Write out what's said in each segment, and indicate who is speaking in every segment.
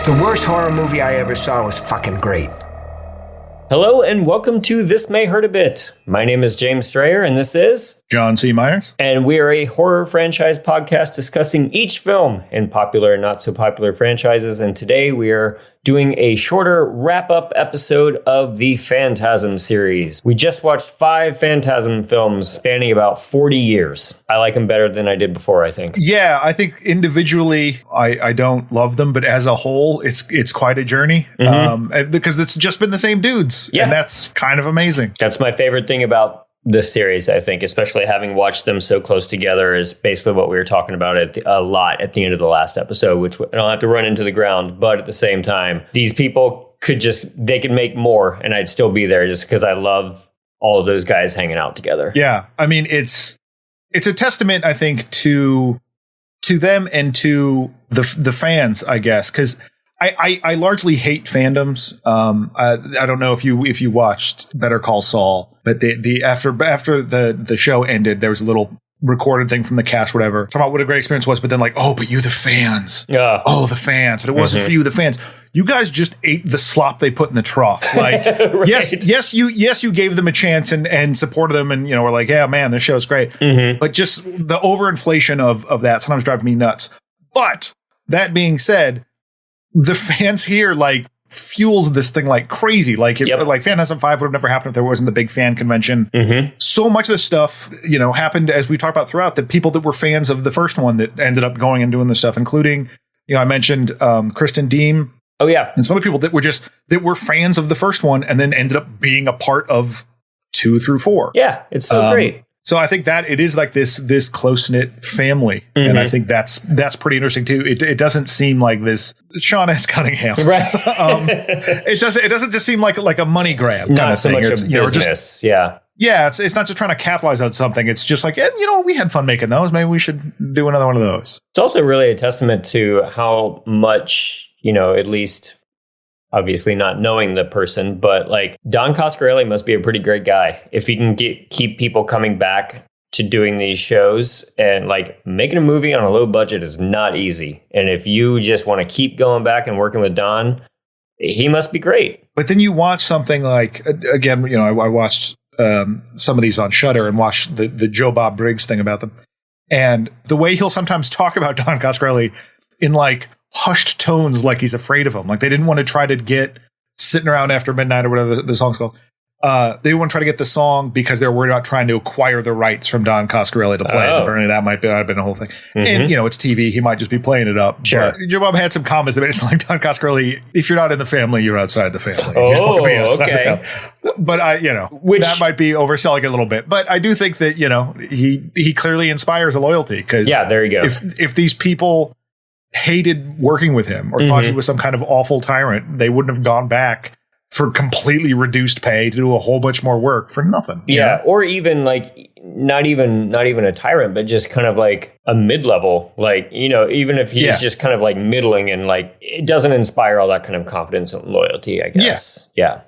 Speaker 1: The worst horror movie I ever saw was fucking great.
Speaker 2: Hello and welcome to This May Hurt a Bit. My name is James Strayer and this is
Speaker 3: John C. Myers.
Speaker 2: And we are a horror franchise podcast discussing each film in popular and not so popular franchises. And today we are doing a shorter wrap-up episode of the Phantasm series. We just watched 5 Phantasm films spanning about 40 years. I like them better than I did before, I think.
Speaker 3: Yeah, I think individually I don't love them, but as a whole, it's quite a journey because it's just been the same dudes.
Speaker 2: Yeah.
Speaker 3: And that's kind of amazing.
Speaker 2: That's my favorite thing about this series, I think, especially having watched them so close together, is basically what we were talking about a lot at the end of the last episode, which I don't have to run into the ground. But at the same time, these people they could make more and I'd still be there just because I love all of those guys hanging out together.
Speaker 3: Yeah. I mean, it's a testament, I think, to them and to the fans, I guess, because I largely hate fandoms. I don't know if you watched Better Call Saul, but after the show ended, there was a little recorded thing from the cast, whatever, talking about what a great experience was, but then like, oh, but you the fans. Yeah. Oh, the fans. But it wasn't for you, the fans. You guys just ate the slop they put in the trough. Like,
Speaker 2: right.
Speaker 3: yes, you gave them a chance and supported them, and we're like, yeah, man, this show's great. But just the overinflation of that sometimes drives me nuts. But that being said, the fans here like fuels this thing like crazy. Like like Phantasm 5 would have never happened if there wasn't the big fan convention. So much of this stuff, happened, as we talked about throughout, that people that were fans of the first one that ended up going and doing this stuff, including, I mentioned Kristen Deem.
Speaker 2: Oh yeah.
Speaker 3: And some of the people that were fans of the first one and then ended up being a part of 2 through 4.
Speaker 2: Yeah. It's so great.
Speaker 3: So I think that it is like this close-knit family. And I think that's pretty interesting too. It doesn't seem like this Sean S. Cunningham. Right. It doesn't just seem like a money grab kind of
Speaker 2: so
Speaker 3: thing.
Speaker 2: Much
Speaker 3: It's,
Speaker 2: of business. Yeah.
Speaker 3: Yeah, it's not just trying to capitalize on something. It's just like, we had fun making those. Maybe we should do another one of those.
Speaker 2: It's also really a testament to how much, at least obviously not knowing the person, but like Don Coscarelli must be a pretty great guy if he can keep people coming back to doing these shows. And like making a movie on a low budget is not easy. And if you just want to keep going back and working with Don, he must be great.
Speaker 3: But then you watch something like, again, I watched some of these on Shudder and watched the Joe Bob Briggs thing about them. And the way he'll sometimes talk about Don Coscarelli in like hushed tones, like he's afraid of him. Like they didn't want to try to get Sitting Around After Midnight or whatever the song's called. They didn't want to try to get the song because they're worried about trying to acquire the rights from Don Coscarelli to play it. Apparently that might have been a whole thing. And, it's TV. He might just be playing it up.
Speaker 2: Sure.
Speaker 3: But Joe Bob had some comments that made it sound like Don Coscarelli, if you're not in the family, you're outside the family.
Speaker 2: Oh, okay.
Speaker 3: But that might be overselling it a little bit. But I do think that, he clearly inspires a loyalty because
Speaker 2: there you go.
Speaker 3: If these people hated working with him or thought he was some kind of awful tyrant, they wouldn't have gone back for completely reduced pay to do a whole bunch more work for nothing.
Speaker 2: Yeah. Or even like not even a tyrant, but just kind of like a mid-level, like, even if he's just kind of like middling and like it doesn't inspire all that kind of confidence and loyalty, I guess. Yeah.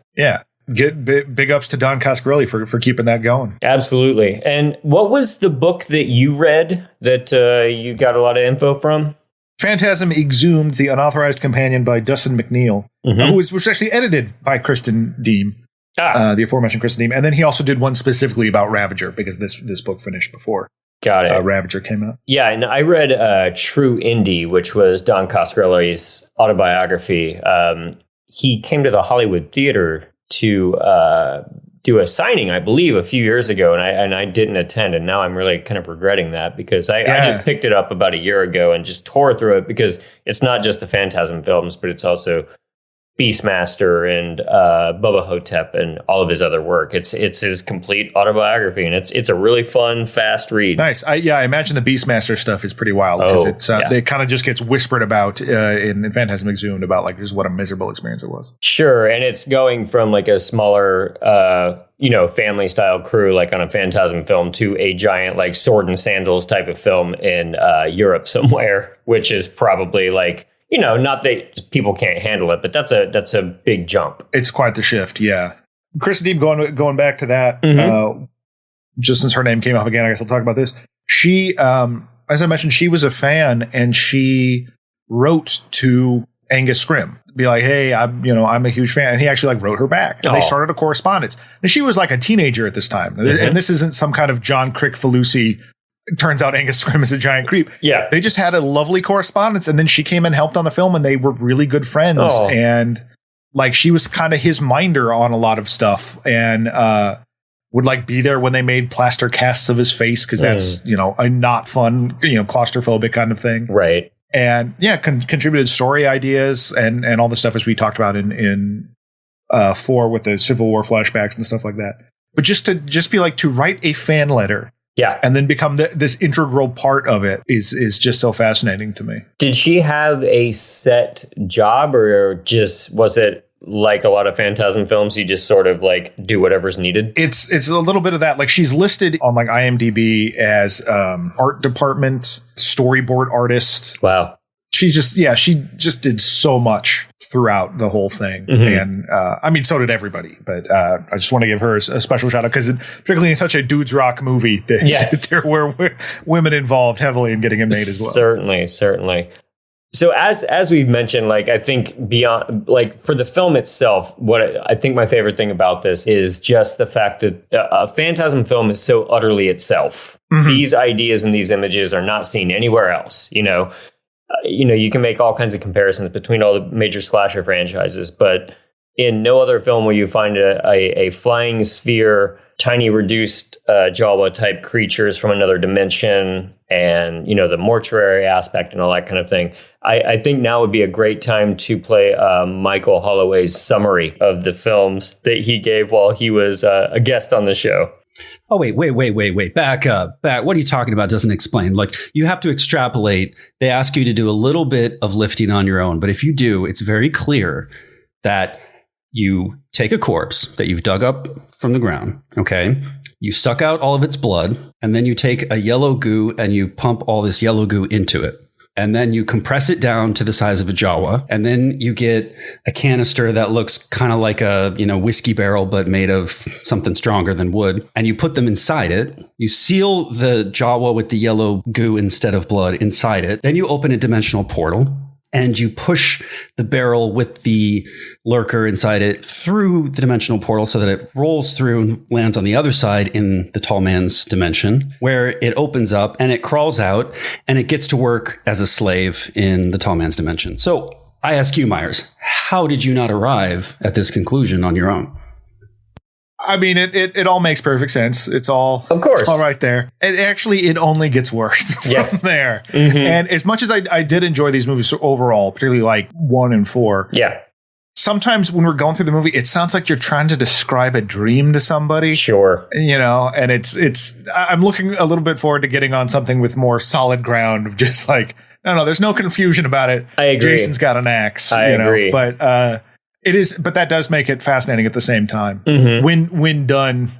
Speaker 3: Get big ups to Don Coscarelli for keeping that going.
Speaker 2: Absolutely. And what was the book that you read that you got a lot of info from?
Speaker 3: Phantasm Exhumed, the Unauthorized Companion by Dustin McNeil, who was actually edited by Kristen Deem, the aforementioned Kristen Deem. And then he also did one specifically about Ravager because this book finished before Ravager came out. Yeah,
Speaker 2: and I read True Indie, which was Don Coscarelli's autobiography. He came to the Hollywood Theater to do a signing, I believe, a few years ago, and I didn't attend, and now I'm really kind of regretting that because I just picked it up about a year ago and just tore through it because it's not just the Phantasm films, but it's also Beastmaster and Bubba Hotep and all of his other work. It's his complete autobiography, and it's a really fun, fast read.
Speaker 3: Nice. I imagine the Beastmaster stuff is pretty wild because it kind of just gets whispered about in Phantasm Exhumed about like just what a miserable experience it was.
Speaker 2: Sure, and it's going from like a smaller, family style crew like on a Phantasm film to a giant like sword and sandals type of film in Europe somewhere, which is probably like. Not that people can't handle it, but that's a big jump.
Speaker 3: It's quite the shift, yeah. Kristen Deeb, going back to that, just since her name came up again, I guess I'll talk about this. She, as I mentioned, she was a fan, and she wrote to Angus Scrimm, be like, hey, I'm a huge fan. And he actually like wrote her back. And they started a correspondence. And she was like a teenager at this time. Mm-hmm. And this isn't some kind of John Crick-Falusi. Turns out Angus Scrimm is a giant creep. Yeah. They just had a lovely correspondence. And then she came and helped on the film and they were really good friends. And like she was kind of his minder on a lot of stuff. And would like be there when they made plaster casts of his face. Cause that's, a not fun, claustrophobic kind of thing.
Speaker 2: Right.
Speaker 3: And yeah, contributed story ideas and all the stuff as we talked about in 4 with the Civil War flashbacks and stuff like that. But just be like to write a fan letter, and then become this integral part of it is just so fascinating to me.
Speaker 2: Did she have a set job, or just was it like a lot of Phantasm films, you just sort of like do whatever's needed? It's
Speaker 3: a little bit of that. Like she's listed on like IMDb as art department storyboard artist.
Speaker 2: Wow.
Speaker 3: She just did so much throughout the whole thing. Mm-hmm. And so did everybody. But I just want to give her a special shout out because particularly in such a dudes rock movie, there were women involved heavily in getting it made as well.
Speaker 2: Certainly. So as we've mentioned, like I think beyond like for the film itself, what I think my favorite thing about this is just the fact that a Phantasm film is so utterly itself. Mm-hmm. These ideas and these images are not seen anywhere else. You can make all kinds of comparisons between all the major slasher franchises, but in no other film will you find a flying sphere, tiny reduced Jawa type creatures from another dimension, and the mortuary aspect and all that kind of thing. I think now would be a great time to play Michael Holloway's summary of the films that he gave while he was a guest on the show.
Speaker 4: Oh, wait. Back up. What are you talking about? Doesn't explain. Like, you have to extrapolate. They ask you to do a little bit of lifting on your own. But if you do, it's very clear that you take a corpse that you've dug up from the ground. Okay. You suck out all of its blood, and then you take a yellow goo and you pump all this yellow goo into it. And then you compress it down to the size of a Jawa. And then you get a canister that looks kind of like a, whiskey barrel, but made of something stronger than wood. And you put them inside it. You seal the Jawa with the yellow goo instead of blood inside it. Then you open a dimensional portal. And you push the barrel with the lurker inside it through the dimensional portal so that it rolls through and lands on the other side in the tall man's dimension, where it opens up and it crawls out and it gets to work as a slave in the tall man's dimension. So I ask you, Myers, how did you not arrive at this conclusion on your own?
Speaker 3: I mean, it all makes perfect sense. It's all,
Speaker 2: of course,
Speaker 3: it's all right there. And actually, it only gets worse from there. Mm-hmm. And as much as I did enjoy these movies overall, particularly like 1 and 4.
Speaker 2: Yeah.
Speaker 3: Sometimes when we're going through the movie, it sounds like you're trying to describe a dream to somebody.
Speaker 2: Sure.
Speaker 3: And I'm looking a little bit forward to getting on something with more solid ground of just like, no, there's no confusion about it.
Speaker 2: I agree.
Speaker 3: Jason's got an axe.
Speaker 2: I agree.
Speaker 3: But, it is, but that does make it fascinating at the same time.
Speaker 2: Mm-hmm.
Speaker 3: When done,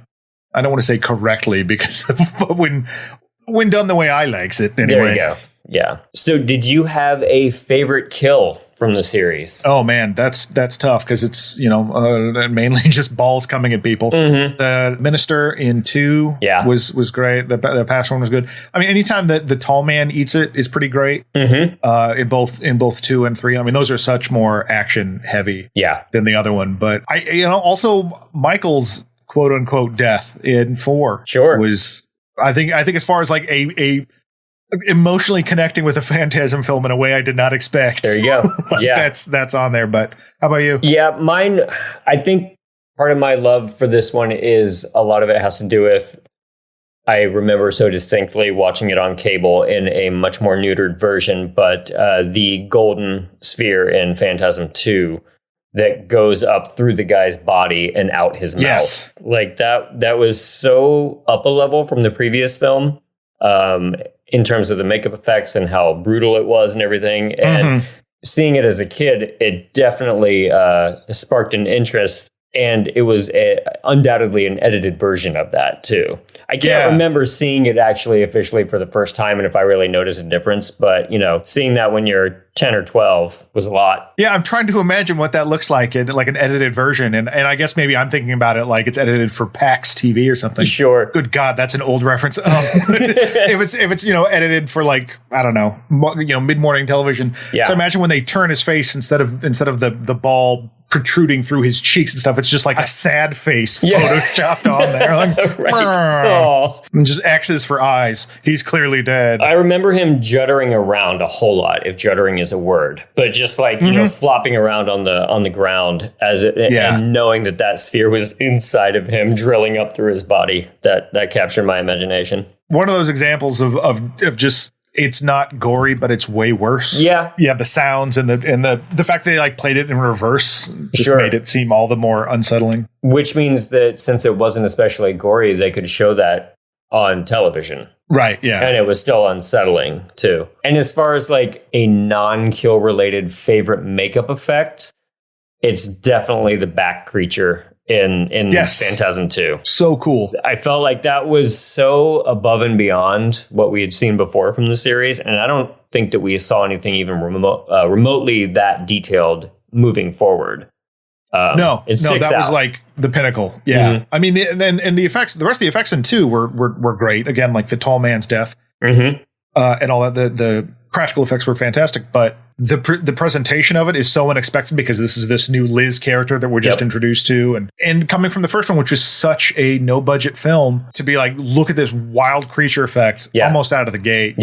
Speaker 3: I don't want to say correctly because but when done the way I likes it anyway.
Speaker 2: There you go. Yeah. So did you have a favorite kill from the series?
Speaker 3: Oh man, that's tough because it's mainly just balls coming at people.
Speaker 2: Mm-hmm.
Speaker 3: The minister in 2 was great. The past one was good. I mean, anytime that the tall man eats it is pretty great.
Speaker 2: Mm-hmm.
Speaker 3: In both 2 and 3. I mean, those are such more action heavy than the other one. But also Michael's quote unquote death in 4 was I think as far as like a emotionally connecting with a Phantasm film in a way I did not expect.
Speaker 2: There you go. Yeah.
Speaker 3: That's on there. But how about you?
Speaker 2: Yeah, mine, I think part of my love for this one is a lot of it has to do with, I remember so distinctly watching it on cable in a much more neutered version, but the golden sphere in Phantasm 2 that goes up through the guy's body and out his mouth. Like that was so up a level from the previous film. In terms of the makeup effects and how brutal it was and everything. And seeing it as a kid, it definitely sparked an interest And it was undoubtedly an edited version of that, too. I can't remember seeing it actually officially for the first time and if I really noticed a difference. But, seeing that when you're 10 or 12 was a lot.
Speaker 3: Yeah, I'm trying to imagine what that looks like in like an edited version. And I guess maybe I'm thinking about it like it's edited for PAX TV or something.
Speaker 2: Sure.
Speaker 3: Good God, that's an old reference. If it's edited for like, I don't know, mid-morning television.
Speaker 2: Yeah.
Speaker 3: So imagine when they turn his face instead of the ball protruding through his cheeks and stuff, it's just like a sad face photoshopped on there. Like,
Speaker 2: right.
Speaker 3: And just X's for eyes. He's clearly dead.
Speaker 2: I remember him juddering around a whole lot, if juddering is a word, but just like, flopping around on the ground and knowing that sphere was inside of him, drilling up through his body. That captured my imagination. One
Speaker 3: of those examples of just, it's not gory, but it's way worse.
Speaker 2: Yeah.
Speaker 3: Yeah. The sounds and the fact that they like played it in reverse just made it seem all the more unsettling.
Speaker 2: Which means that since it wasn't especially gory, they could show that on television.
Speaker 3: Right. Yeah.
Speaker 2: And it was still unsettling too. And as far as like a non-kill related favorite makeup effect, it's definitely the back creature in Phantasm 2.
Speaker 3: So cool.
Speaker 2: I felt like that was so above and beyond what we had seen before from the series. And I don't think that we saw anything even remotely that detailed moving forward.
Speaker 3: That
Speaker 2: out.
Speaker 3: was like the pinnacle. Yeah. Mm-hmm. I mean, the effects, the rest of the effects in 2 were great. Again, like the tall man's death and all that. The practical effects were fantastic, but the presentation of it is so unexpected because this is this new Liz character that we're just introduced to. And coming from the first one, which was such a no budget film, to be like, look at this wild creature effect almost out of the gate,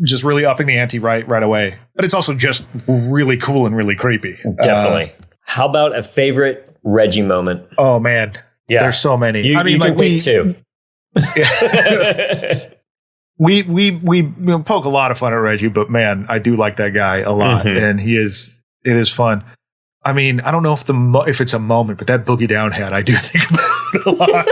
Speaker 3: just really upping the ante right away. But it's also just really cool and really creepy.
Speaker 2: Definitely. How about a favorite Reggie moment?
Speaker 3: Oh man. Yeah. There's so many.
Speaker 2: You can pick 2.
Speaker 3: We poke a lot of fun at Reggie, but man, I do like that guy a lot, and it is fun. I mean, I don't know if it's a moment, but that boogie down hat, I do think about it a lot.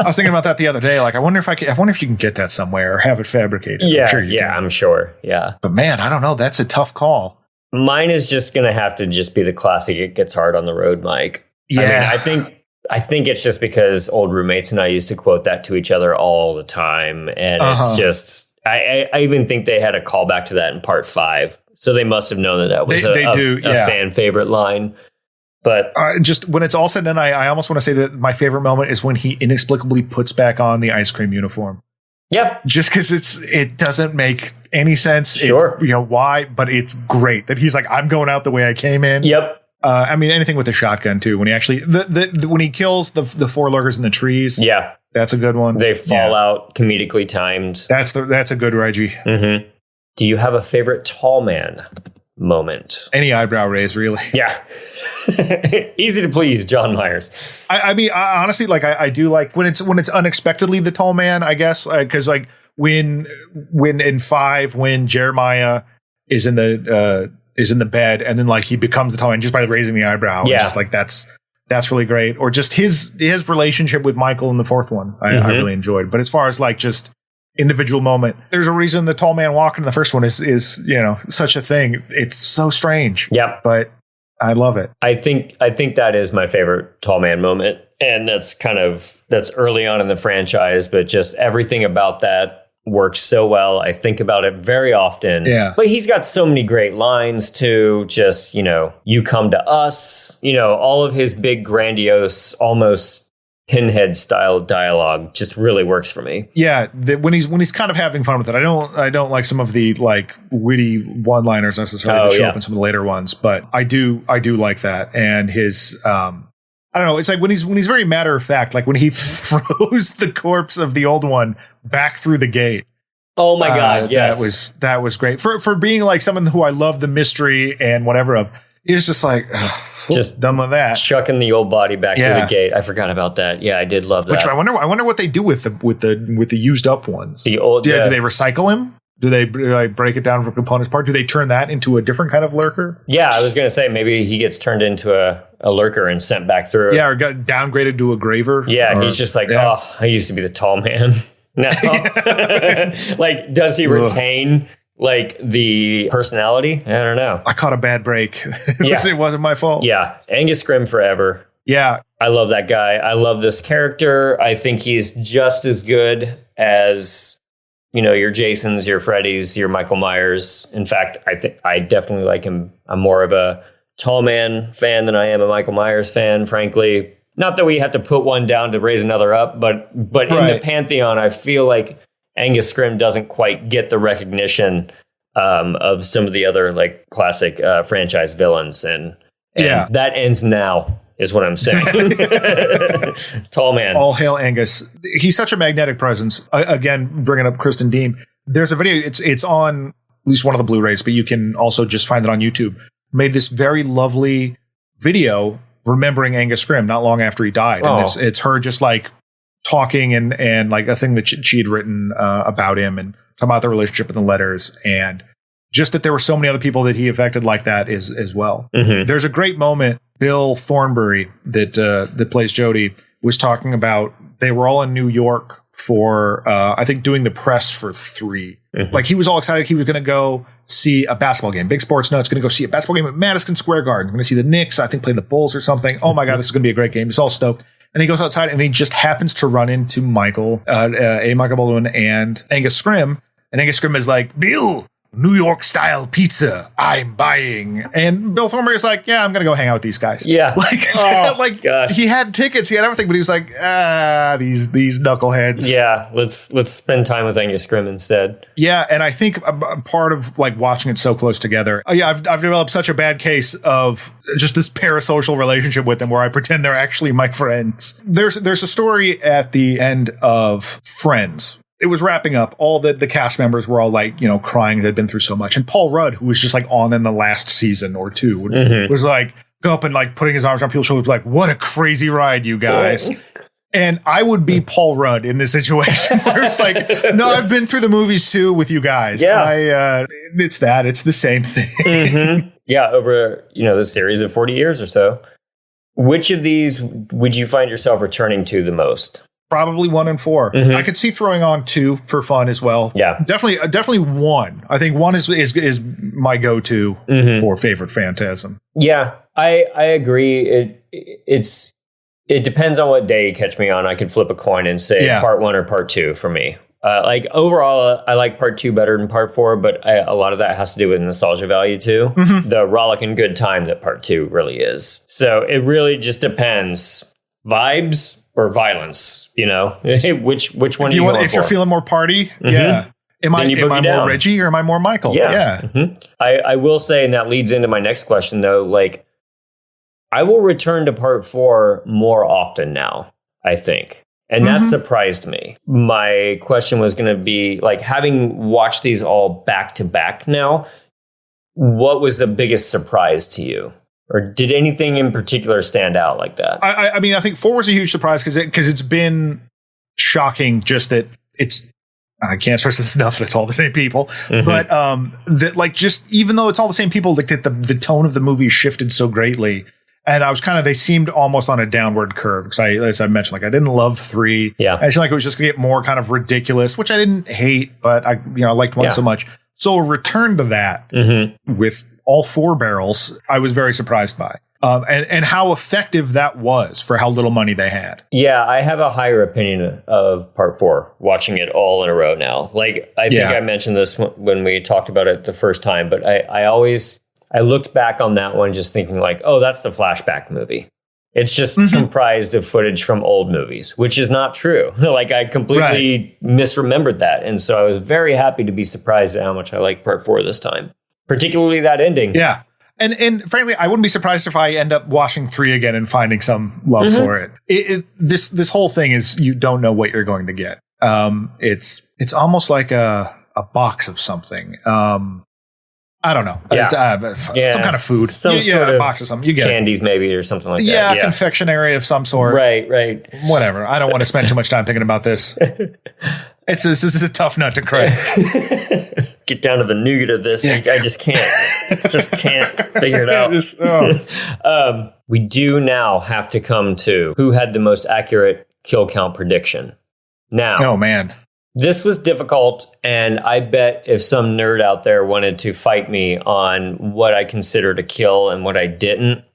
Speaker 3: I was thinking about that the other day. Like, I wonder if you can get that somewhere or have it fabricated.
Speaker 2: Yeah,
Speaker 3: I'm sure you can.
Speaker 2: I'm sure. Yeah,
Speaker 3: but man, I don't know. That's a tough call.
Speaker 2: Mine is just gonna have to just be the classic. It gets hard on the road, Mike.
Speaker 3: Yeah,
Speaker 2: I mean, I think it's just because old roommates and I used to quote that to each other all the time. And it's just, I even think they had a callback to that in part 5. So they must have known that was a fan favorite line. But
Speaker 3: just when it's all said and done, I almost want to say that my favorite moment is when he inexplicably puts back on the ice cream uniform.
Speaker 2: Yep.
Speaker 3: Just because it doesn't make any sense.
Speaker 2: Sure.
Speaker 3: Why, but it's great that he's like, I'm going out the way I came in.
Speaker 2: Yep.
Speaker 3: I mean, anything with the shotgun too. When he actually when he kills the 4 lurkers in the trees, that's a good one.
Speaker 2: They fall out comedically timed.
Speaker 3: That's a good Reggie.
Speaker 2: Mm-hmm. Do you have a favorite tall man moment?
Speaker 3: Any eyebrow raise, really?
Speaker 2: Yeah, easy to please, John Myers.
Speaker 3: I mean, honestly, like I do like when it's unexpectedly the tall man. I guess because like when in 5 when Jeremiah is in the bed and then like he becomes the tall man just by raising the eyebrow.
Speaker 2: Yeah.
Speaker 3: Just like that's really great. Or just his relationship with Michael in the 4th one. I really enjoyed. But as far as like just individual moment, there's a reason the tall man walking in the first one is such a thing. It's so strange.
Speaker 2: Yep.
Speaker 3: But I love it.
Speaker 2: I think that is my favorite tall man moment. And that's early on in the franchise, but just everything about that works so well. I think about it very often.
Speaker 3: Yeah.
Speaker 2: But he's got so many great lines too. Just, you come to us, all of his big, grandiose, almost Pinhead style dialogue just really works for me.
Speaker 3: Yeah. When he's kind of having fun with it. I don't like some of the like witty one-liners necessarily that show up in some of the later ones, but I do like that. And his, I don't know. It's like when he's very matter of fact, like when he throws the corpse of the old one back through the gate.
Speaker 2: Oh my God! Yes,
Speaker 3: that was great for being like someone who I love the mystery and whatever of. He's just like just done with that,
Speaker 2: chucking the old body back through the gate. I forgot about that. Yeah, I did love that.
Speaker 3: Which I wonder what they do with the used up ones.
Speaker 2: The old.
Speaker 3: Do they recycle him? Do they like break it down for components part? Do they turn that into a different kind of lurker?
Speaker 2: Yeah, I was going to say maybe he gets turned into a lurker and sent back through.
Speaker 3: Yeah, or got downgraded to a graver.
Speaker 2: Yeah, he's just like, oh, I used to be the tall man. No. Like, does he retain like the personality? I don't know.
Speaker 3: I caught a bad break. It wasn't my fault.
Speaker 2: Yeah, Angus Scrimm forever.
Speaker 3: Yeah.
Speaker 2: I love that guy. I love this character. I think he's just as good as, your Jasons, your Freddys, your Michael Myers. In fact, I definitely like him. I'm more of a Tall Man fan than I am a Michael Myers fan, frankly. Not that we have to put one down to raise another up, but in the pantheon, I feel like Angus Scrimm doesn't quite get the recognition of some of the other like classic franchise villains, and that ends now. Is what I'm saying. Tall man.
Speaker 3: All hail Angus. He's such a magnetic presence. Again, bringing up Kristen Deem. There's a video. It's on at least one of the Blu-rays, but you can also just find it on YouTube. Made this very lovely video remembering Angus Scrimm not long after he died. And it's her just like talking and like a thing that she had written about him and talking about the relationship and the letters, and just that there were so many other people that he affected like that as well. Mm-hmm. There's a great moment. Bill Thornbury that plays Jody was talking about they were all in New York for I think doing the press for 3. Mm-hmm. Like he was all excited he was going to go see a basketball game. Big sports nuts, going to go see a basketball game at Madison Square Garden. Going to see the Knicks, I think play the Bulls or something. Oh my God, this is going to be a great game. He's all stoked. And he goes outside and he just happens to run into Michael Baldwin and Angus Scrimm. And Angus Scrimm is like, Bill, New York style pizza, I'm buying. And Bill Thornbury is like, yeah, I'm going to go hang out with these guys.
Speaker 2: Yeah.
Speaker 3: Gosh. He had tickets, he had everything, but he was like, these knuckleheads.
Speaker 2: Yeah. Let's spend time with Angus Scrimm instead.
Speaker 3: Yeah. And I think a part of like watching it so close together. I've developed such a bad case of just this parasocial relationship with them where I pretend they're actually my friends. There's a story at the end of Friends. It was wrapping up. All the cast members were all like, crying. They'd been through so much. And Paul Rudd, who was just like on in the last season or 2, was like go up and like putting his arms around people's shoulders, like, what a crazy ride, you guys. And I would be Paul Rudd in this situation where it's like, no, I've been through the movies too with you guys. Yeah. It's the same thing.
Speaker 2: Mm-hmm. Yeah. Over, the series of 40 years or so. Which of these would you find yourself returning to the most?
Speaker 3: Probably 1 and 4. Mm-hmm. I could see throwing on 2 for fun as well.
Speaker 2: Yeah,
Speaker 3: definitely 1. I think 1 is my go-to for favorite Phantasm.
Speaker 2: Yeah, I agree. It depends on what day you catch me on. I could flip a coin and say part 1 or part 2 for me. Like overall, I like part 2 better than part 4, but a lot of that has to do with nostalgia value too. Mm-hmm. The rollicking good time that part 2 really is. So it really just depends. Vibes or violence. Which one you want?
Speaker 3: If you're feeling more party, yeah. Am I more Reggie or am I more Michael?
Speaker 2: Yeah. Mm-hmm. I will say, and that leads into my next question though, like I will return to part 4 more often now, I think. And that surprised me. My question was going to be like, having watched these all back to back now, what was the biggest surprise to you? Or did anything in particular stand out like that?
Speaker 3: I mean, I think 4 was a huge surprise because it's been shocking just that I can't stress this enough that it's all the same people. Mm-hmm. But that like just even though it's all the same people, like that the tone of the movie shifted so greatly. And I was they seemed almost on a downward curve. Because as I mentioned, like I didn't love 3.
Speaker 2: Yeah.
Speaker 3: I seemed like it was just going to get more kind of ridiculous, which I didn't hate, but I liked 1 so much. So a return to that with all 4 barrels, I was very surprised by. And how effective that was for how little money they had.
Speaker 2: Yeah, I have a higher opinion of part 4, watching it all in a row now. Like, I think I mentioned this when we talked about it the first time, but I looked back on that one just thinking like, oh, that's the flashback movie. It's just comprised of footage from old movies, which is not true. Like, I completely misremembered that. And so I was very happy to be surprised at how much I like part 4 this time. Particularly that ending. Yeah.
Speaker 3: And frankly, I wouldn't be surprised if I end up watching 3 again and finding some love for it. This whole thing is you don't know what you're going to get. It's almost like a box of something. I don't know.
Speaker 2: Yeah.
Speaker 3: Some kind of food.
Speaker 2: Sort of
Speaker 3: a box of something. You get
Speaker 2: candies maybe or something like that.
Speaker 3: Yeah, confectionery of some sort.
Speaker 2: Right.
Speaker 3: Whatever. I don't want to spend too much time thinking about this. This is a tough nut to crack.
Speaker 2: Get down to the nougat of this. I just can't. Just can't figure it out. We do now have to come to who had the most accurate kill count prediction. Now.
Speaker 3: Oh, man.
Speaker 2: This was difficult, and I bet if some nerd out there wanted to fight me on what I considered a kill and what I didn't,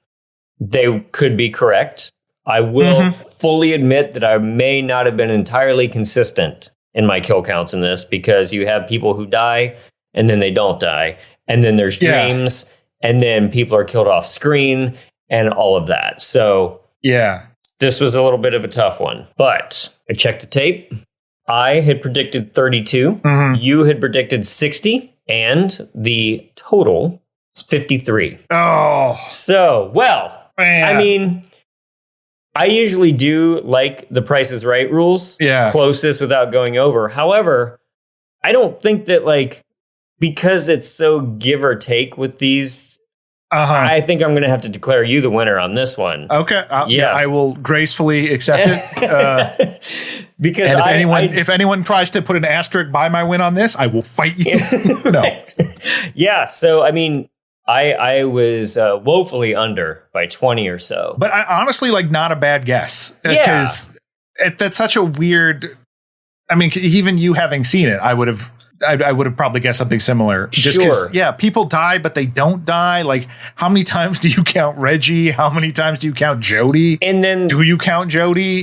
Speaker 2: they could be correct. I will fully admit that I may not have been entirely consistent in my kill counts in this, because you have people who die and then they don't die. And then there's dreams, and then people are killed off screen and all of that. So this was a little bit of a tough one, but I checked the tape. I had predicted 32. You had predicted 60, and the total is 53.
Speaker 3: Oh.
Speaker 2: So, well,
Speaker 3: Man.
Speaker 2: I mean, I usually do like the Price is Right rules. Closest without going over. However, I don't think that, like, because it's so give or take with these, I think I'm going to have to declare you the winner on this one.
Speaker 3: Okay. I will gracefully accept it.
Speaker 2: Because
Speaker 3: if anyone tries to put an asterisk by my win on this, I will fight you. No.
Speaker 2: Yeah. So, I mean, I was woefully under by 20 or so.
Speaker 3: But I honestly, like, not a bad guess. Because that's such a weird... I mean, even you having seen it, I would have probably guessed something similar. Just because, people die, but they don't die. Like, how many times do you count Reggie? How many times do you count Jody? And then, do you count Jody?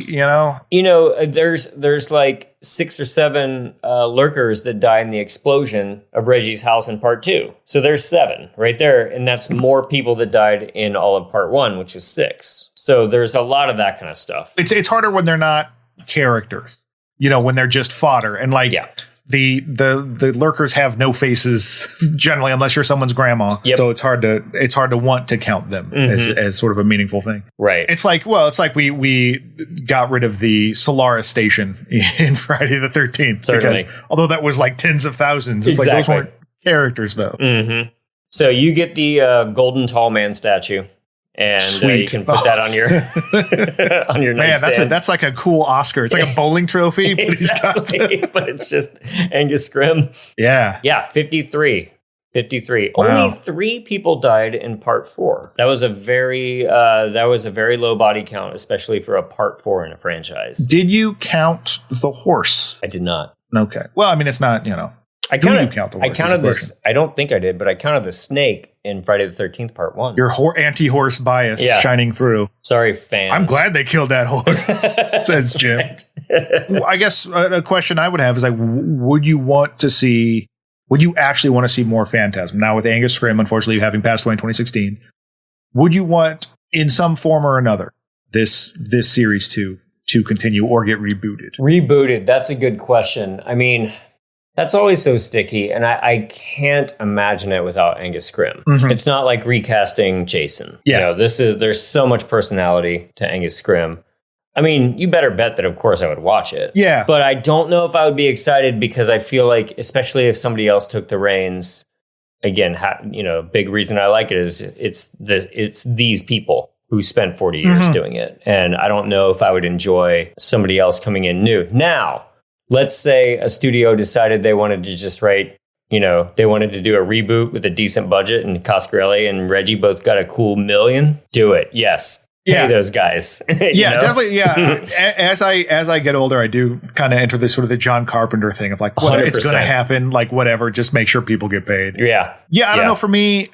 Speaker 2: There's like 6 or 7 lurkers that die in the explosion of Reggie's house in part 2. So there's 7 right there, and that's more people that died in all of part 1, which is 6. So there's a lot of that kind of stuff.
Speaker 3: It's harder when they're not characters. When they're just fodder, and like. Yeah. The lurkers have no faces generally, unless you're someone's grandma. So it's hard to want to count them as sort of a meaningful thing.
Speaker 2: Right.
Speaker 3: It's like we got rid of the Solaris station in Friday the 13th. Because although that was like tens of thousands, it's like those weren't characters though.
Speaker 2: So you get the golden tall man statue. And you can put that on your nightstand.
Speaker 3: Man, that's like a cool Oscar. It's like a bowling trophy.
Speaker 2: Exactly, but it's just Angus Scrimm.
Speaker 3: Yeah,
Speaker 2: 53. 53.
Speaker 3: Wow.
Speaker 2: Only 3 people died in part 4. That was a very low body count, especially for a part 4 in a franchise.
Speaker 3: Did you count the horse?
Speaker 2: I did not.
Speaker 3: Okay. Well, I mean, it's not,
Speaker 2: I counted this. I don't think I did, but I counted the snake in Friday the 13th part 1.
Speaker 3: Your anti-horse bias shining through.
Speaker 2: Sorry, fans.
Speaker 3: I'm glad they killed that horse, says Jim. Well, I guess a question I would have is like, would you actually want to see more Phantasm? Now with Angus Scrimm, unfortunately, having passed away in 2016, would you want, in some form or another, this series to continue or get rebooted?
Speaker 2: Rebooted. That's a good question. I mean, that's always so sticky, and I can't imagine it without Angus Scrimm. It's not like recasting Jason. There's so much personality to Angus Scrimm. I mean, you better bet that, of course, I would watch it. Yeah. But I don't know if I would be excited, because I feel like, especially if somebody else took the reins, again, big reason I like it is it's these people who spent 40 years doing it. And I don't know if I would enjoy somebody else coming in new. Now, let's say a studio decided they wanted to just write, they wanted to do a reboot with a decent budget, and Coscarelli and Reggie both got a cool $1 million. Do it. Yes. Pay those guys.
Speaker 3: Definitely. Yeah. As I get older, I do kind of enter this sort of the John Carpenter thing of like, it's going to happen, like whatever, just make sure people get paid. Yeah. Yeah. I don't know. For me,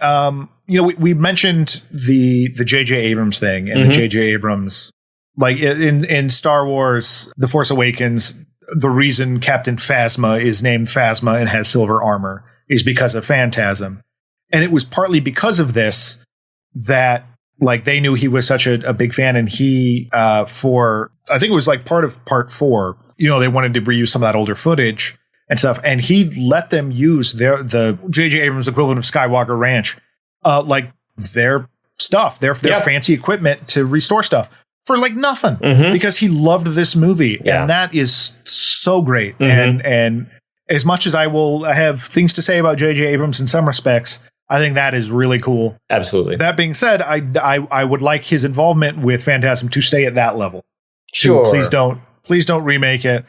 Speaker 3: we mentioned the J.J. Abrams thing, and the J.J. Abrams, like in Star Wars, The Force Awakens, the reason Captain Phasma is named Phasma and has silver armor is because of Phantasm. And it was partly because of this that, like, they knew he was such a big fan, and he, I think it was like part of part 4, they wanted to reuse some of that older footage and stuff. And he let them use the J.J. Abrams equivalent of Skywalker Ranch, like their stuff, their fancy equipment to restore stuff for like nothing, because he loved this movie. And that is so great. And as much as I have things to say about J.J. Abrams in some respects, I think that is really cool.
Speaker 2: Absolutely.
Speaker 3: That being said, I would like his involvement with Phantasm to stay at that level.
Speaker 2: Sure.
Speaker 3: Please don't Please don't remake it.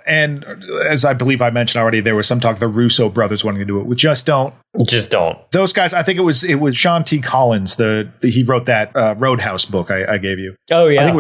Speaker 3: And as I believe I mentioned already, there was some talk the Russo brothers wanting to do it. We just don't.
Speaker 2: Just don't.
Speaker 3: Those guys, I think it was Sean T. Collins. He wrote that Roadhouse book I gave you.
Speaker 2: Oh yeah,
Speaker 3: I think it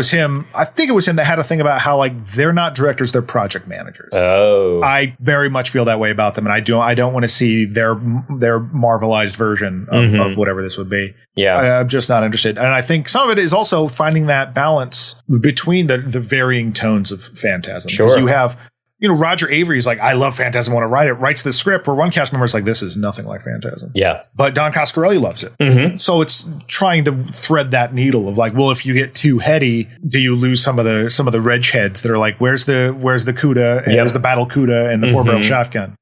Speaker 3: was him. That had a thing about how like they're not directors, they're project managers.
Speaker 2: Oh,
Speaker 3: I very much feel that way about them, and I don't want to see their Marvelized version of whatever this would be.
Speaker 2: Yeah,
Speaker 3: I'm just not interested. And I think some of it is also finding that balance between the varying tones of Phantasm.
Speaker 2: Sure.
Speaker 3: You have, Roger Avery's like, I love Phantasm, want to write it, writes the script, where one cast member is like, this is nothing like Phantasm.
Speaker 2: Yeah.
Speaker 3: But Don Coscarelli loves it. So it's trying to thread that needle of like, well, if you get too heady, do you lose some of the Reg heads that are like, where's the Cuda, and where's the battle Cuda and the 4-barrel shotgun?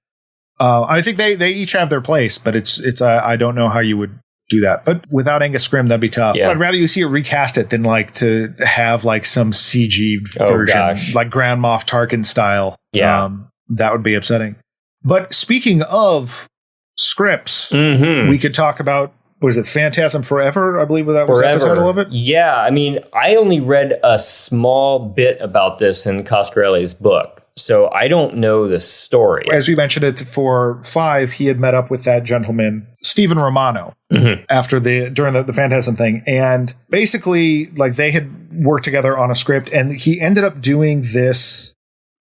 Speaker 3: I think they each have their place, but it's I don't know how you would do that. But without Angus Scrimm, that'd be tough.
Speaker 2: Yeah.
Speaker 3: But I'd rather you see it recast it than like to have like some CG version, like Grand Moff Tarkin style.
Speaker 2: Yeah.
Speaker 3: That would be upsetting. But speaking of scripts, we could talk about, was it Phantasm Forever? I believe was that the title of it?
Speaker 2: Yeah. I mean, I only read a small bit about this in Coscarelli's book, so I don't know the story.
Speaker 3: As we mentioned it for 5, he had met up with that gentleman, Stephen Romano, during the Phantasm thing. And basically, like, they had worked together on a script, and he ended up doing this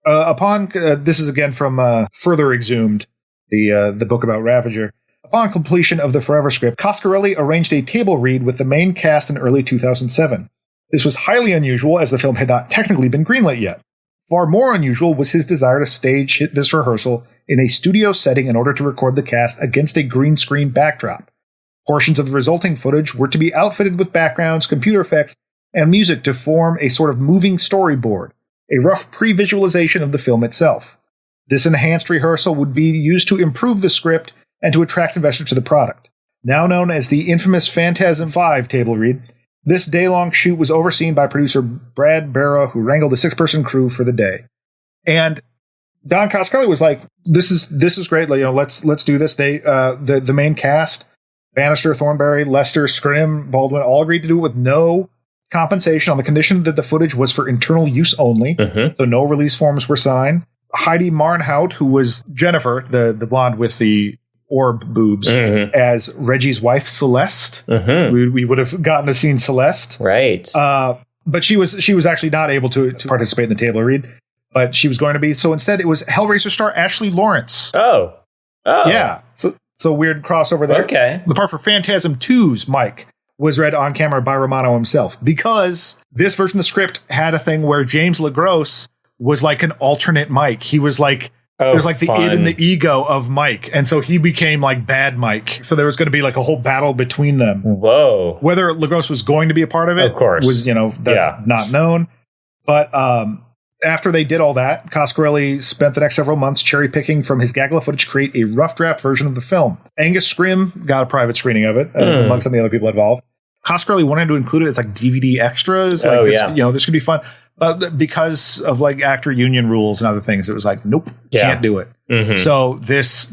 Speaker 3: this is again from Further Exhumed, the book about Ravager. Upon completion of the Forever script, Coscarelli arranged a table read with the main cast in early 2007. This was highly unusual, as the film had not technically been greenlit yet. Far more unusual was his desire to stage this rehearsal in a studio setting in order to record the cast against a green screen backdrop. Portions of the resulting footage were to be outfitted with backgrounds, computer effects, and music to form a sort of moving storyboard, a rough pre-visualization of the film itself. This enhanced rehearsal would be used to improve the script and to attract investors to the product. Now known as the infamous Phantasm 5 table read, this day-long shoot was overseen by producer Brad Barra, who wrangled a 6-person crew for the day. And Don Coscarelli was like, "This is great. Let's do this." They the main cast, Bannister, Thornberry, Lester, Scrimm, Baldwin, all agreed to do it with no compensation on the condition that the footage was for internal use only. So no release forms were signed. Heidi Marnhout, who was Jennifer, the blonde with the orb boobs, as Reggie's wife, Celeste. We would have gotten to see Celeste.
Speaker 2: Right.
Speaker 3: But she was actually not able to participate in the table read, but she was going to be. So instead, it was Hellraiser star Ashley Lawrence.
Speaker 2: Oh.
Speaker 3: Yeah. So weird crossover there.
Speaker 2: Okay.
Speaker 3: The part for Phantasm 2's Mike was read on camera by Romano himself, because this version of the script had a thing where James LaGrosse was like an alternate Mike. He was like, it was like the id and the ego of Mike. And so he became like bad Mike. So there was going to be like a whole battle between them.
Speaker 2: Whoa.
Speaker 3: Whether LaGrosse was going to be a part of it,
Speaker 2: of course,
Speaker 3: was, that's not known. But after they did all that, Coscarelli spent the next several months cherry picking from his gaggle of footage to create a rough draft version of the film. Angus Scrimm got a private screening of it, among some of the other people involved. Coscarelli wanted to include it as like DVD extras. Like this could be fun. But because of like actor union rules and other things, it was like, nope, can't do it. So this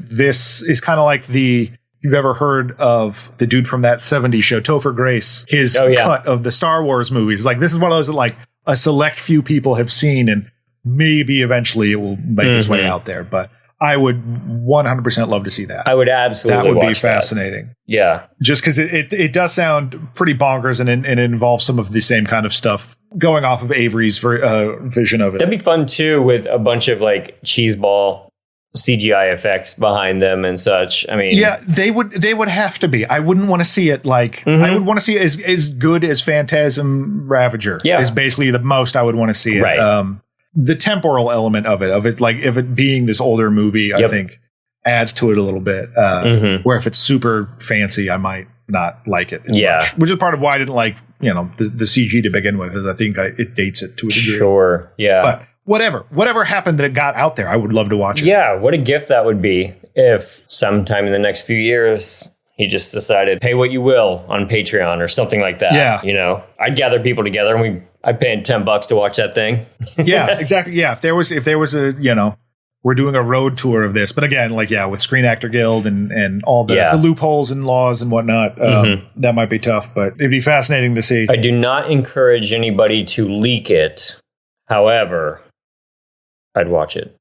Speaker 3: is kind of like you've ever heard of the dude from that 70s show, Topher Grace, his cut of the Star Wars movies. Like, this is one of those that like a select few people have seen, and maybe eventually it will make its way out there. But I would 100% love to see that.
Speaker 2: I would absolutely.
Speaker 3: That would be
Speaker 2: watch
Speaker 3: fascinating.
Speaker 2: That. Yeah,
Speaker 3: just because it does sound pretty bonkers, and it involves some of the same kind of stuff going off of Avery's vision of it.
Speaker 2: That'd be fun too, with a bunch of like cheeseball CGI effects behind them and such. I mean,
Speaker 3: yeah, they would have to be. I wouldn't want to see it like I would want to see it as good as Phantasm Ravager.
Speaker 2: Yeah, is
Speaker 3: basically the most I would want to see it.
Speaker 2: Right.
Speaker 3: The temporal element of it like if it being this older movie, I think adds to it a little bit. Where if it's super fancy, I might not like it as much. Which is part of why I didn't like the CG to begin with, is I think it dates it to a degree.
Speaker 2: Sure, yeah.
Speaker 3: But whatever happened that it got out there, I would love to watch it.
Speaker 2: Yeah, what a gift that would be if sometime in the next few years he just decided, pay what you will on Patreon or something like that.
Speaker 3: Yeah.
Speaker 2: I'd gather people together and I'd pay $10 to watch that thing.
Speaker 3: Yeah, exactly. Yeah. If there was a, we're doing a road tour of this, but again, with Screen Actor Guild and all the loopholes and laws and whatnot, that might be tough, but it'd be fascinating to see.
Speaker 2: I do not encourage anybody to leak it. However, I'd watch it.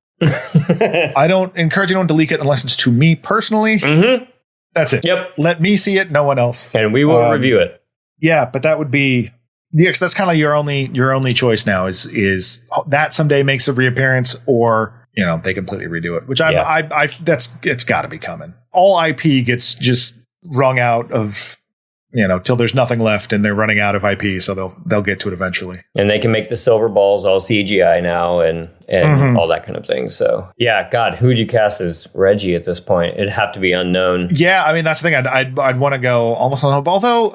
Speaker 3: I don't encourage anyone to leak it unless it's to me personally. That's it.
Speaker 2: Yep.
Speaker 3: Let me see it, no one else.
Speaker 2: And we will review it.
Speaker 3: Yeah, but that would be because that's kind of your only choice now is that someday makes a reappearance, or they completely redo it. Which it's got to be coming. All IP gets just wrung out of till there's nothing left, and they're running out of IP, so they'll get to it eventually.
Speaker 2: And they can make the silver balls all CGI now, and all that kind of thing. So yeah, God, who'd you cast as Reggie at this point? It'd have to be unknown.
Speaker 3: Yeah, I mean that's the thing. I'd want to go almost unknown, although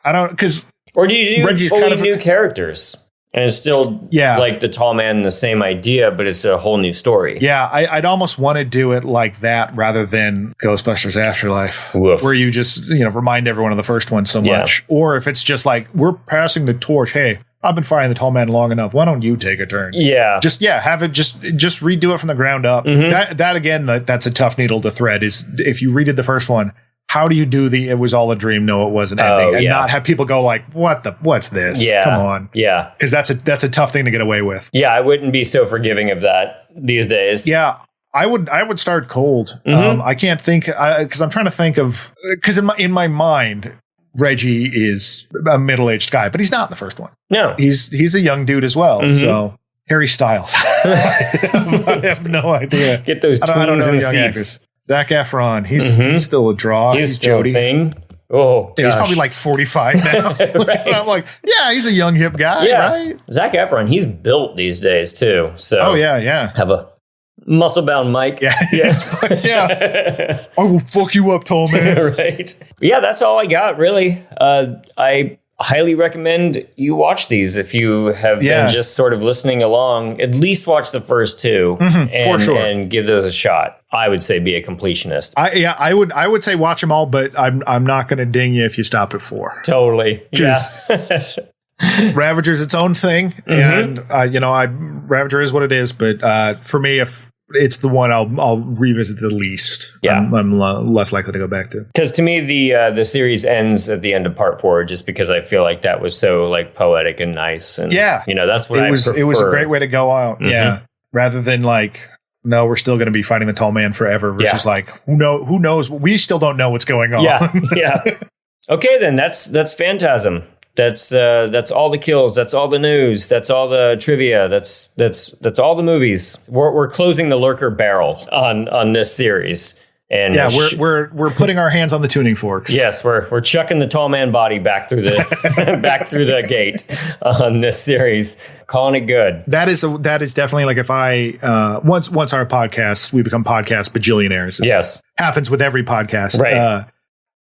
Speaker 3: I don't because.
Speaker 2: Or do you do
Speaker 3: Reggie's
Speaker 2: fully
Speaker 3: kind of
Speaker 2: new characters? And it's still like the tall man, the same idea, but it's a whole new story.
Speaker 3: Yeah, I'd almost want to do it like that rather than Ghostbusters Afterlife, where you just remind everyone of the first one so much. Or if it's just like, we're passing the torch. Hey, I've been fighting the tall man long enough. Why don't you take a turn? Yeah. Have it just redo it from the ground up. That again, that's a tough needle to thread. Is if you redid the first one, how do you do it was all a dream, no, it wasn't ending, and not have people go like, what's this? Yeah. Come on. Yeah. Because that's a tough thing to get away with.
Speaker 2: Yeah, I wouldn't be so forgiving of that these days.
Speaker 3: Yeah. I would start cold. I can't think because I'm trying to think of because in my mind, Reggie is a middle-aged guy, but he's not in the first one. No. He's a young dude as well. So Harry Styles. I have no idea.
Speaker 2: Get those twins in the seats.
Speaker 3: Actors. Zac Efron, he's still a draw.
Speaker 2: He's still Jody. A thing. Oh,
Speaker 3: yeah, he's probably like 45 now. Right. I'm like, yeah, he's a young hip guy, right?
Speaker 2: Zac Efron, he's built these days too. So have a muscle-bound mic.
Speaker 3: Yeah, yes, yeah. I will fuck you up, tall man.
Speaker 2: Right. Yeah, that's all I got. Really, I highly recommend you watch these if you have been just sort of listening along. At least watch the first two
Speaker 3: for sure, and
Speaker 2: give those a shot. I would say be a completionist.
Speaker 3: I would say watch them all, but I'm not going to ding you if you stop at 4.
Speaker 2: Totally. Yeah.
Speaker 3: Ravager's its own thing, and Ravager is what it is. But for me, if it's the one I'll revisit the least. Yeah, I'm less likely to go back to.
Speaker 2: Because to me, the series ends at the end of part 4, just because I feel like that was so like poetic and nice, and that's what I prefer.
Speaker 3: It was a great way to go out. Yeah, rather than like, no, we're still going to be fighting the tall man forever. Versus like, who knows? We still don't know what's going on.
Speaker 2: Yeah. Okay, then that's Phantasm. That's all the kills. That's all the news. That's all the trivia. That's all the movies. We're closing the lurker barrel on this series. And
Speaker 3: we're putting our hands on the tuning forks.
Speaker 2: Yes, we're chucking the tall man body back through the back through the gate on this series. Calling it good.
Speaker 3: That is definitely like if I once our podcast we become podcast bajillionaires. Yes, happens with every podcast. Right.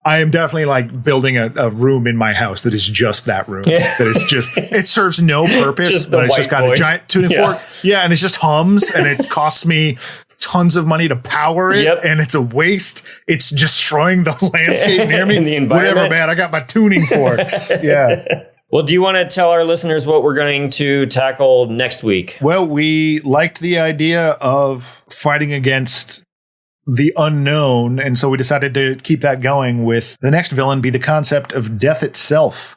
Speaker 3: I am definitely like building a room in my house that is just that room. That is just, it serves no purpose, but it's just got a giant tuning fork. Yeah, and it just hums, and it costs me tons of money to power it, and it's a waste. It's destroying the landscape near me.
Speaker 2: The environment.
Speaker 3: Whatever, man. I got my tuning forks. Yeah.
Speaker 2: Well, do you want to tell our listeners what we're going to tackle next week?
Speaker 3: Well, we liked the idea of fighting against the unknown, and so we decided to keep that going with the next villain be the concept of death itself.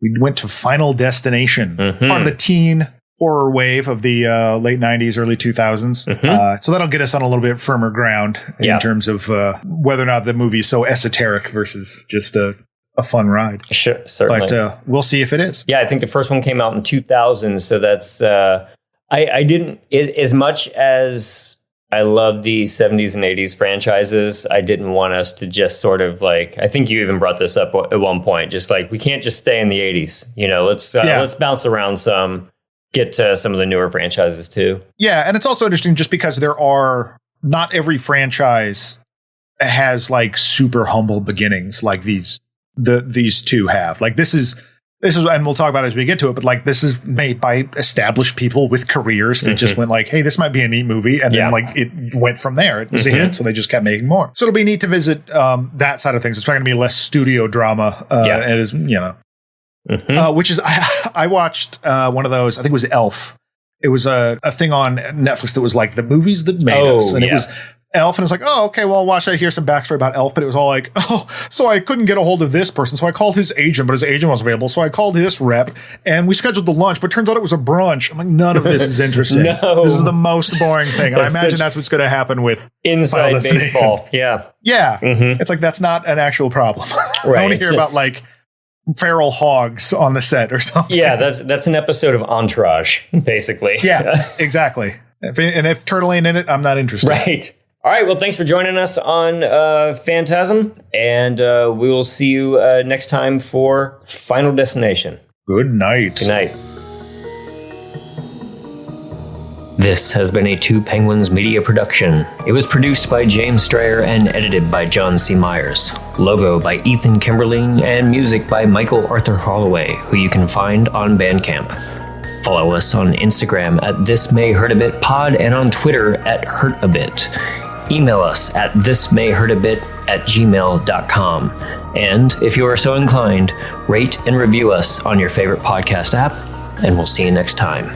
Speaker 3: We went to Final Destination, part of the teen horror wave of the late 90s, early 2000s. So that'll get us on a little bit firmer ground in terms of whether or not the movie is so esoteric versus just a fun ride.
Speaker 2: Sure, certainly.
Speaker 3: But we'll see if it is.
Speaker 2: Yeah, I think the first one came out in 2000, so that's I didn't, as much as I love the 70s and 80s franchises, I didn't want us to just sort of like, I think you even brought this up at one point, just like, we can't just stay in the 80s. Let's bounce around some, get to some of the newer franchises too.
Speaker 3: Yeah, and it's also interesting just because not every franchise has like super humble beginnings like these two have. Like this is, and we'll talk about it as we get to it, but like this is made by established people with careers that just went like, hey, this might be a neat movie. And then like it went from there. It was a hit. So they just kept making more. So it'll be neat to visit that side of things. It's probably going to be less studio drama. It is, which is, I watched one of those, I think it was Elf. It was a thing on Netflix that was like the movies that made us. And it was, Elf, and it's like, oh, okay, well, I'll watch that, hear some backstory about Elf, but it was all like, oh, so I couldn't get a hold of this person, so I called his agent, but his agent wasn't available, so I called this rep, and we scheduled the lunch, but turns out it was a brunch. I'm like, none of this is interesting.
Speaker 2: No.
Speaker 3: This is the most boring thing, and I imagine that's what's going to happen with
Speaker 2: inside baseball. Yeah.
Speaker 3: Yeah. It's like, that's not an actual problem.
Speaker 2: Right.
Speaker 3: I want to hear about, like, feral hogs on the set or something.
Speaker 2: Yeah, that's an episode of Entourage, basically.
Speaker 3: Yeah, exactly. If Turtle ain't in it, I'm not interested.
Speaker 2: Right. All right. Well, thanks for joining us on Phantasm, and we will see you next time for Final Destination.
Speaker 3: Good night.
Speaker 2: Good night. This has been a Two Penguins Media production. It was produced by James Strayer and edited by John C. Myers. Logo by Ethan Kimberling and music by Michael Arthur Holloway, who you can find on Bandcamp. Follow us on Instagram at thismayhurtabitpod and on Twitter at hurtabit. Email us at thismayhurtabit@gmail.com. And if you are so inclined, rate and review us on your favorite podcast app, and we'll see you next time.